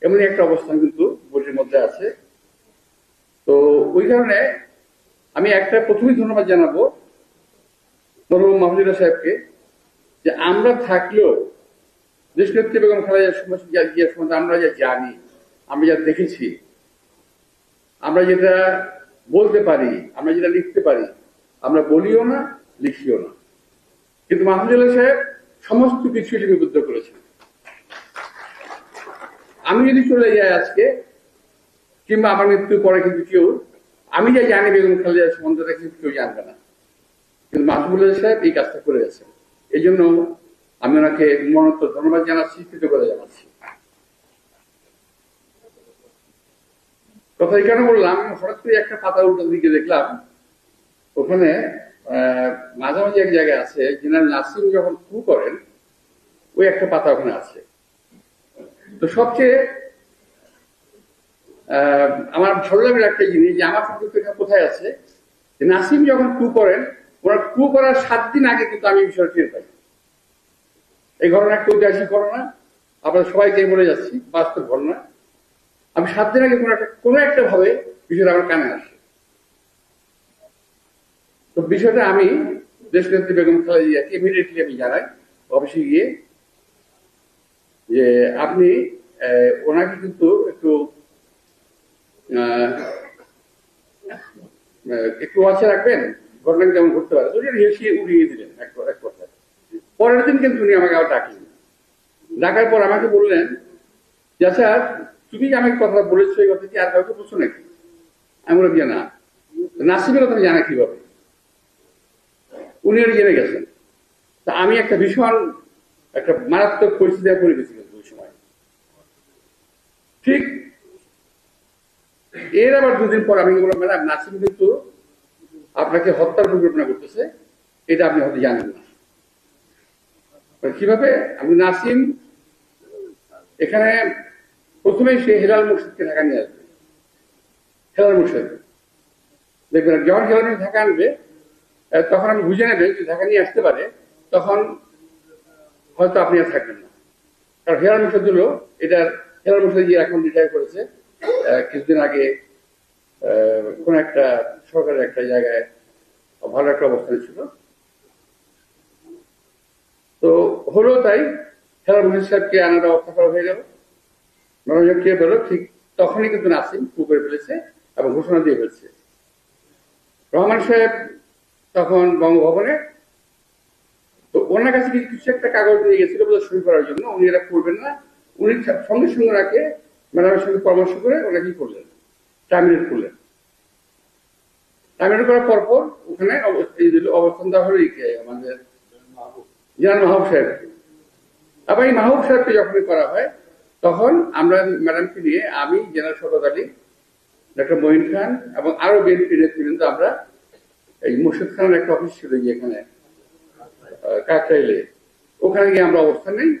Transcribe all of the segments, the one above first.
এমনই একটা অবস্থান কিন্তু বইটির মধ্যে আছে। তো ওই কারণে আমি একটা প্রথমেই ধন্যবাদ জানাবো মরহুম মাহমুদুল্লাহ সাহেবকে, যে আমরা থাকলেও দেশনেত্রী বেগম খালেদা জিয়ার সম্বন্ধে আমরা যা জানি, আমরা যা দেখেছি, আমরা যেটা বলতে পারি, আমরা যেটা লিখতে পারি, আমরা বলিও না, লিখিও না। কিন্তু মাহমুদুল্লাহ সাহেব সমস্ত কিছু লিপিবদ্ধ করেছেন। আমি যদি চলে যাই আজকে, কিংবা আমার মৃত্যুর পরে কিন্তু কেউ, আমি যা জানি বেগম খালেদা সম্বন্ধে কিন্তু কেউ জানবে না। কিন্তু মাহমুদুল্লাহ সাহেব এই কাজটা করে গেছেন। এই জন্য আমি ওনাকে মনোনীত ধন্যবাদ জানাচ্ছি, কৃতজ্ঞতা জানাচ্ছি। কথা কেন বললাম, হঠাৎ করে একটা পাতা উল্টার দিকে দেখলাম, ওখানে মাঝামাঝি এক জায়গায় আছে, জেনারেল নাসিম যখন কু করেন, ওই একটা পাতা ওখানে আছে। তো সবচেয়ে আমার ভালো লাগলো একটা জিনিস, যে আমার সম্পর্কে কোথায় আছে, যে নাসিম যখন কু করেন, ওনার কু করার 7 দিন আগে কিন্তু আমি বিষয়টা টের পাই। এই ঘটনা একটা ঐতিহাসিক ঘটনা, আপনাদের সবাইকে বলে যাচ্ছি, বাস্তব ঘটনা। আমি 7 দিন আগে কোনো একটা ভাবে বিষয়টা আমার কানে আসে। তো বিষয়টা আমি দেশনেত্রী বেগম খালেদা জিয়াকে ইমিডিয়েটলি আমি জানাই অফিসে গিয়ে, যে আপনি ওনাকে কিন্তু একটু ওয়াচে রাখবেন, ঘটনা যেমন ঘটতে পারে। হেসিয়ে উড়িয়ে দিলেন এক কথা। পরের দিন কিন্তু উনি আমাকে আবার ডাকলেন। ডাকার পর আমাকে বললেন, যে আচ্ছা তুমি যে আমাকে কথা বলেছো, এই কথা কি আর কাউকে বলছো নাকি? আমি বললাম যে না। নাসিমের কথা জানা কিভাবে? উনি জেনে গেছেন। তা আমি একটা ভীষণ একটা মারাত্মক পরিস্থিতি পড়ে গেছিলাম ওই সময়। ঠিক এর আবার 2 দিন পর আমি বললাম, ম্যাডাম নাসিম কিন্তু আপনাকে হত্যার পরিকল্পনা করতেছে, এটা আপনি হয়তো জানেন না। কিভাবে? আমি নাসিম এখানে প্রথমেই সে হেলাল মুর্শিদকে ঢাকা নিয়ে আসবে। হেলাল মুর্শিদ দেখবেন, যখন হেলাল মুর্শিদ ঢাকা আনবে, তখন আমি বুঝে নেবে যে ঢাকা নিয়ে আসতে পারে, তখন হয়তো আপনি আর থাকবেন না। কারণ হেলাল মুর্শিদ হলো এটার, হেলাল মুর্শিদ যে এখন রিটায়ার করেছে কিছুদিন আগে, কোন একটা সরকারের একটা জায়গায় ভালো একটা অবস্থানে ছিল। তো হলো তাই, হেলাল মুর্শিদ সাহেবকে আনার ব্যবস্থা করা হয়ে গেল। মনোযোগ কে পেল, ঠিক তখনই কিন্তু নাসিম কু করে ফেলেছে এবং ঘোষণা দিয়ে ফেলছে। রহমান সাহেব তখন বঙ্গভবনে, তো ওনার কাছে কিছু একটা কাগজ নিয়ে গেছিল বোধহয় সই করার জন্য। উনি এটা করবেন না, উনি সঙ্গে সঙ্গে ওনাকে ম্যাডামের সঙ্গে পরামর্শ করে ওনাকে কি করলেন, টার্মিনেট করলেন। টার্মিনেট করার পরপর ওখানে অবস্থান দেওয়া হলো আমাদের জেনারেল মাহবুব সাহেবকে। আবার এই মাহবুব সাহেবকে যখনই করা হয়, তখন আমরা ম্যাডামকে নিয়ে, আমি, জেনারেল শওকত আলী, ডক্টর মঈন খান এবং আরো বিএনপি নেতৃবৃন্দ, আমরা এই মুর্শিদ খানের একটা অফিস ছিল এখানে কাকরাইলে, ওখানে গিয়ে আমরা অবস্থান নেই।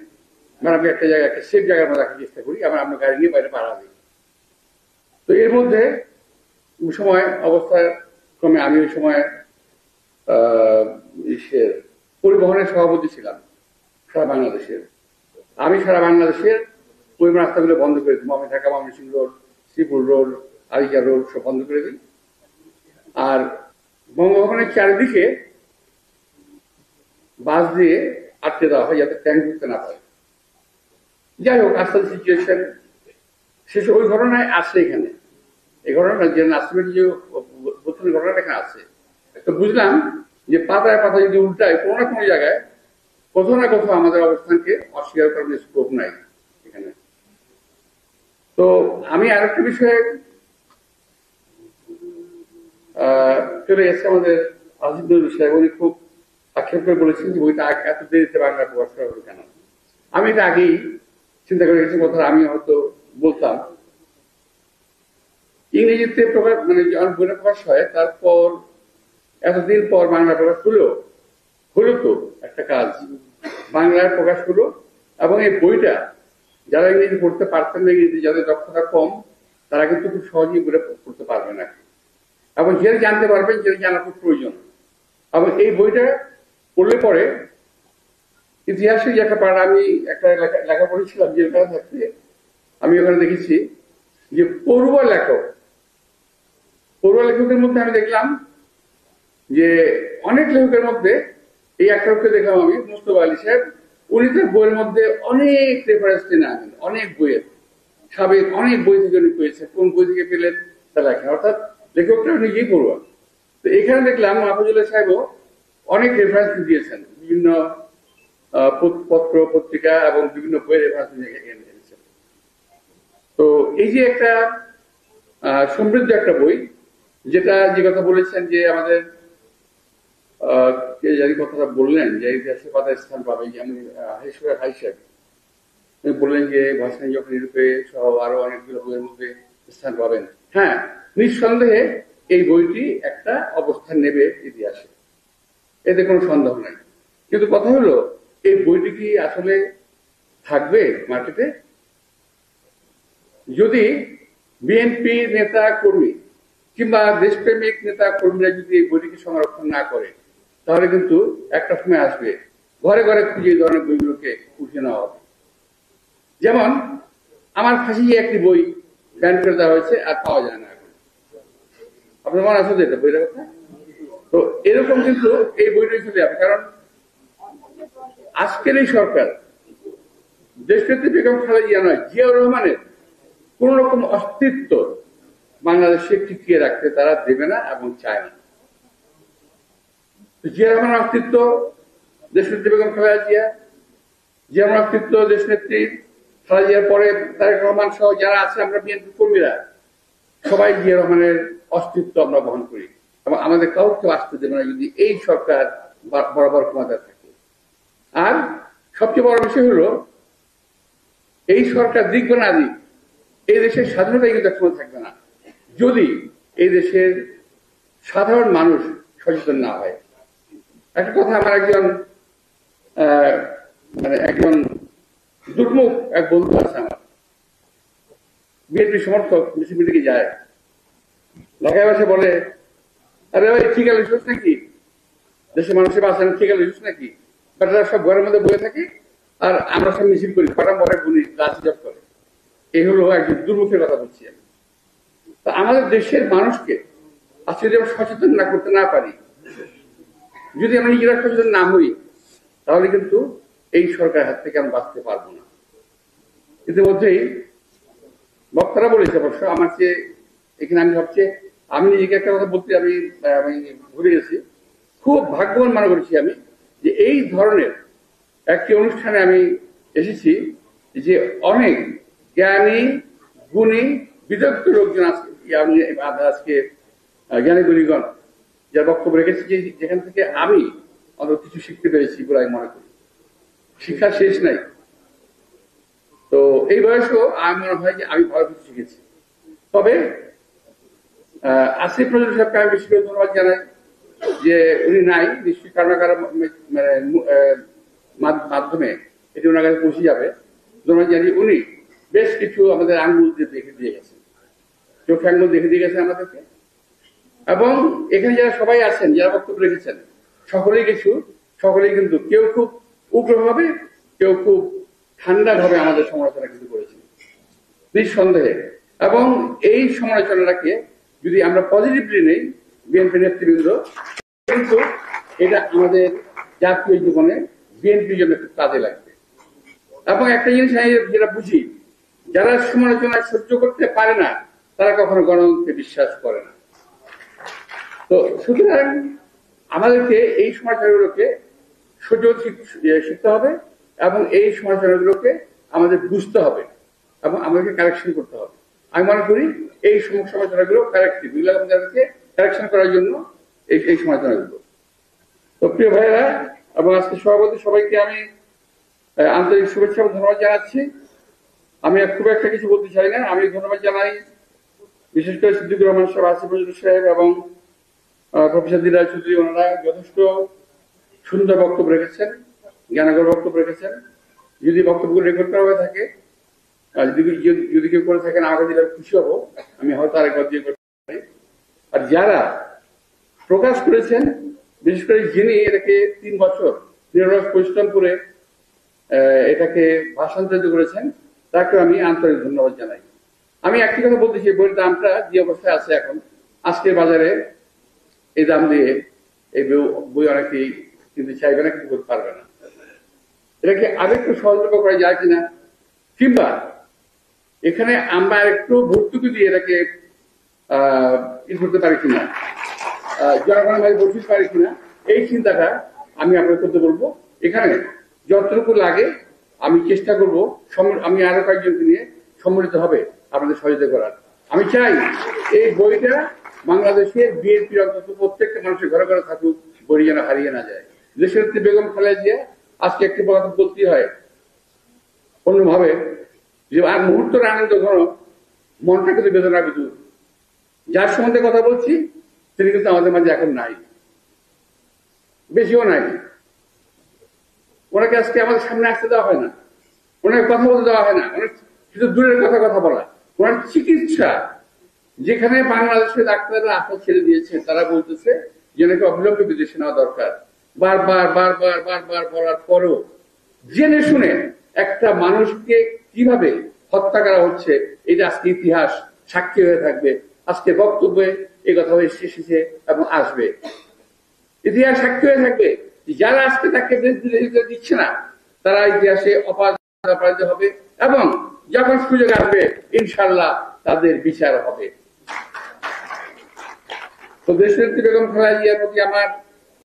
ম্যাডামকে একটা জায়গায়, একটা সেফ জায়গার মধ্যে রাখার চেষ্টা করি, আমরা গাড়ি নিয়ে বাইরে পাড়া দিই। তো এর মধ্যে সময় অবস্থার ক্রমে আমি ওই সময় পরিবহনের সভাপতি ছিলাম সারা বাংলাদেশের। আমি সারা বাংলাদেশের পরিবহন রাস্তাগুলো বন্ধ করে দিই, আমি ঢাকা ময়মনসিংহ রোড, শ্রীপুর রোড, আরিকা রোড সব বন্ধ করে দিই। আর বঙ্গভবনের চারিদিকে বাস দিয়ে আটকে দেওয়া হয়, যাতে ট্যাঙ্ক ঢুকতে না পারে। যাই হোক, আস্তে আস্তে সিচুয়েশন শেষ। ওই ঘটনায় আসছে এখানে, এই ঘটনা যে নাসিমের যে প্রথম ঘটনাটা এখানে আছে। তো বুঝলাম যে পাতায় পাতায় যদি উল্টায়, কোনো না কোনো জায়গায় কোথাও না কোথাও আমাদের অবস্থানকে অস্বীকার করার স্কোপ নাই এখানে। তো আমি আরেকটা বিষয়ে চলে গেছে, আমাদের আজিজ নজরুল সাহেব, উনি খুব আক্ষেপ করে বলেছেন যে বইটা এত দেরিতে বাংলা প্রকাশ করা হলো কেন। আমি এটা আগেই চিন্তা করে গেছি, কথা আমি হয়তো বলতাম। ইংরেজিতে প্রকাশ, মানে যখন বইটা প্রকাশ হয়, তারপর এতদিন পর বাংলা প্রকাশ হলো তো একটা কাজ, বাংলায় প্রকাশ হলো। এবং এই বইটা যারা ইংরেজি পড়তে পারতেন না, ইংরেজি যাদের দক্ষতা কম, তারা কিন্তু খুব সহজেই বইটা পড়তে পারবে না, এবং যেটা জানতে পারবেন, যেটা জানা খুব প্রয়োজন। এবং এই বইটা পড়লে পরে ইতিহাসে যে একটা পাড়া, আমি একটা লেখা পড়েছিলাম জেলখানা থাকতে, আমি ওখানে দেখেছি যে পড়ুয়া লেখকের মধ্যে আমি দেখলাম যে অনেক লেখকের মধ্যে এই একটা লোককে দেখলাম আমি, মুস্তফা আলী সাহেব। উনি তার বইয়ের মধ্যে অনেক রেফারেন্স টেনে আনেন, অনেক বইয়ের, সাবেক অনেক বই থেকে উনি পেয়েছেন, কোন বই থেকে পেলেন তা লেখেন, অর্থাৎ লেখকটা নিজেই পড়ুয়া। তো এখানে দেখলাম মাহফুজুল্লাহ সাহেবও অনেক রেফারেন্স দিয়েছেন, বিভিন্ন পত্র পত্রিকা এবং বিভিন্ন বইয়ের রেফারেন্স এনেছেন। তো এই যে একটা সমৃদ্ধ একটা বই, যেটা যে কথা বলেছেন যে আমাদের জানি কথাটা বললেন যে ইতিহাসে পাতায় স্থান পাবে, যেমন হাই সাহেব বললেন যে ভাষা যখন ইউরোপে সহ আরো অনেকগুলো বইয়ের মধ্যে স্থান পাবেন। হ্যাঁ, নিঃসন্দেহে এই বইটি একটা অবস্থান নেবে ইতিহাসে, এতে কোনো সন্দেহ নাই। কিন্তু কথা হলো, এই বইটি কি আসলে থাকবে মার্কেটে? যদি বিএনপি নেতা কর্মী কিংবা দেশপ্রেমিক নেতা কর্মীরা যদি এই বইটিকে সংরক্ষণ না করে, তাহলে কিন্তু একটা সময় আসবে ঘরে ঘরে খুঁজে এই ধরনের বইগুলোকে উঠিয়ে নেওয়া হবে। যেমন আমার ফাঁসি একটি বই ব্যান করে দেওয়া হয়েছে, আর পাওয়া যায় না এখন। আপনার মনে আছে এটা বইটার কথা? তো এরকম কিন্তু এই বইটাই চলে যাবে, কারণ আজকের এই সরকার দেশনেত্রী বেগম খালেদা জিয়া নয়, জিয়াউর রহমানের কোন রকম অস্তিত্ব বাংলাদেশে টিকিয়ে রাখতে তারা দেবে না এবং চায় না। জিয়া রহমানের অস্তিত্ব দেশনেত্রী বেগম খালেদা জিয়া, জিয়া রহমানের অস্তিত্ব দেশনেত্রী খালেদা জিয়ার পরে তারেক রহমান সহ যারা আছে আমরা বিএনপি কর্মীরা সবাই জিয়া রহমানের অস্তিত্ব আমরা বহন করি, এবং আমাদের কাউকে আসতে দেবে না যদি এই সরকার বরাবর ক্ষমতায় থাকে। আর সবচেয়ে বড় বিষয় হলো, এই সরকার দিক বা না দিক, এই দেশের স্বাধীনতা কিন্তু একসময় থাকবে না যদি এই দেশের সাধারণ মানুষ সচেতন না হয়। একটা কথা, আমার একজন দুর্মুখ এক বন্ধু আছে আমার, বিএনপি সমর্থক, মিছিলে যায়, ঢাকায় বসে বলে, আরে ভাই ঠিক আছে শুস নাকি, দেশের মানুষের বাঁচান ঠিক আছে শুস নাকি, বেটারা সব ঘরের মধ্যে বয়ে থাকে আর আমরা সব মিছিল করি, কটা মরে গুলি রাজনীতি করে। এই হলো একজন দুর্মুখের কথা বলছি আমি। তা আমাদের দেশের মানুষকে আজকে যদি আমরা সচেতন না করতে না পারি, যদি আমরা নিজেরা সচেতন না হই, তাহলে কিন্তু এই সরকার হাত থেকে আমরা বাঁচতে পারবো না। ইতিমধ্যেই বক্তারা বলেছে, অবশ্য আমার চেয়ে এখানে আমি ভাবছি, আমি নিজেকে একটা কথা বলতে আমি ভুলে গেছি, খুব ভাগ্যবান মনে করেছি আমি যে এই ধরনের একটি অনুষ্ঠানে আমি এসেছি, যে অনেক জ্ঞানী গুণী বিদগ্ধ লোকজন আজকে জ্ঞানী গুণীগণ যার বক্তব্য রেখেছি, যেখান থেকে আমি অনেক কিছু শিখতে পেরেছি বলে আমি মনে করি। শিক্ষা শেষ নাই। তো এই বয়সেও আমি মনে হয় যে আমি ভালো কিছু শিখেছি। তবে আসিফ নজরুল সাহেবকে আমি বেশি করে ধন্যবাদ জানাই যে উনি নাই, নিশ্চয়ই কারো না কারো মাধ্যমে এটি ওনার কাছে পৌঁছে যাবে। ধন্যবাদ জানি, উনি বেশ কিছু আমাদের আঙ্গুল দেখে দিয়ে গেছেন, চোখে আঙ্গুল দেখে দিয়ে গেছেন আমাদেরকে। এবং এখানে যারা সবাই আছেন, যারা বক্তব্য রেখেছেন, সকলেই কিন্তু কেউ খুব উগ্রভাবে, কেউ খুব ঠান্ডা ভাবে আমাদের সমালোচনা কিন্তু করেছেন নিঃসন্দেহে। এবং এই সমালোচনাটাকে যদি আমরা পজিটিভলি নেই, বিএনপি নেতৃবৃন্দ, কিন্তু এটা আমাদের জাতীয় জীবনে বিএনপির জন্য একটু কাজে লাগবে। এবং একটা জিনিস আমি যেটা বুঝি, যারা সমালোচনা সহ্য করতে পারে না তারা কখনো গণতন্ত্রে বিশ্বাস করে না। তো সুতরাং আমাদেরকে এই সমালোচনাগুলোকে সহ্য শিখতে হবে এবং এই সমালোচনাগুলোকে আমাদের বুঝতে হবে এবং আমাদেরকে কারেকশন করতে হবে। আমি মনে করি এই সমালোচনাগুলো কারেক্টিভ, আমাদেরকে কারেকশন করার জন্য এই সমালোচনাগুলো। তো প্রিয় ভাইয়েরা এবং আজকে সভাপতি সবাইকে আমি আন্তরিক শুভেচ্ছা এবং ধন্যবাদ জানাচ্ছি। আমি খুব একটা কিছু বলতে চাই না, আমি ধন্যবাদ জানাই বিশেষ করে সিদ্দিকুর রহমান সাহেব, আসিফ নজরুল সাহেব এবং প্রফেসর দিলরাজ চৌধুরী। ওনারা যথেষ্ট সুন্দর বক্তব্য রেখেছেন, জ্ঞানগর বক্তব্য রেখেছেন। যদি বক্তব্যগুলো রেকর্ড করা হয়ে থাকে, যদি কেউ করে থাকেন আমাকে দিলে খুশি হবো, আমি হয়তো আরেকবার দিয়ে করতে পারি। আর যারা প্রকাশ করেছেন, বিশেষ করে যিনি এটাকে 3 বছর নিরলস পরিশ্রম করে এটাকে ভাষান্তরিত করেছেন, তাকে আমি আন্তরিক ধন্যবাদ জানাই। আমি একটি কথা বলতেছি, বইয়ের দামটা যে অবস্থায় আছে এখন আজকের বাজারে এই দাম দিয়ে এই বই অনেকেই কিন্তু চাইবে না, কিন্তু করতে পারবে না। এটাকে আরেকটু সহযোগিতা করা যায় কিনা, কিংবা এখানে আমরা একটু ভর্তুকি দিয়ে এটাকে ই করতে পারি কিনা, জনগণের মাঝে বসতে পারি কিনা, এই চিন্তাটা আমি আপনাকে করতে বলবো। এখানে যতটুকু লাগে আমি চেষ্টা করব, আমি আরো কয়েকজনকে নিয়ে সম্মিলিত হবে আপনাদের সহযোগিতা করার। আমি চাই এই বইটা বাংলাদেশের বিএনপির অন্তত প্রত্যেকটা মানুষের ঘরে ঘরে থাকুক, বই যেন হারিয়ে না যায়। দেশের বেগম খালেদা জিয়া আজকে একটি কথা বলতে হয় অন্যভাবে, যে আর মুহূর্তের আনন্দ ঘন, মনটা কিন্তু বেদনা বিদুর। যার সম্বন্ধে কথা বলছি তিনি কিন্তু আমাদের মাঝে এখন নাই, বেশিও নাই। ওনাকে আজকে আমাদের সামনে আসতে দেওয়া হয় না, ওনাকে কথা বলতে দেওয়া হয় না, অনেক শুধু দূরের কথা বলা। ওনার চিকিৎসা, যেখানে বাংলাদেশের ডাক্তাররা আশা ছেড়ে দিয়েছে, তারা বলতেছে যে নাকি অবিলম্বে বিদেশে নেওয়া দরকার। বারবার বারবার বারবার বলার পরও জেনে শুনে একটা মানুষকে কিভাবে হত্যা করা হচ্ছে, এটা আজকে ইতিহাস সাক্ষী হয়ে থাকবে। আজকে বক্তব্যে এই কথা হয়ে এসেছে এবং আসবে, ইতিহাস সাক্ষী হয়ে থাকবে। যারা আজকে তাকে দিচ্ছে না, তারা ইতিহাসে অপরাধ হবে, এবং যখন সুযোগ আসবে ইনশাল্লাহ তাদের বিচার হবে। তো দেশনেত্রী বেগম খালেদা জিয়ার প্রতি আমার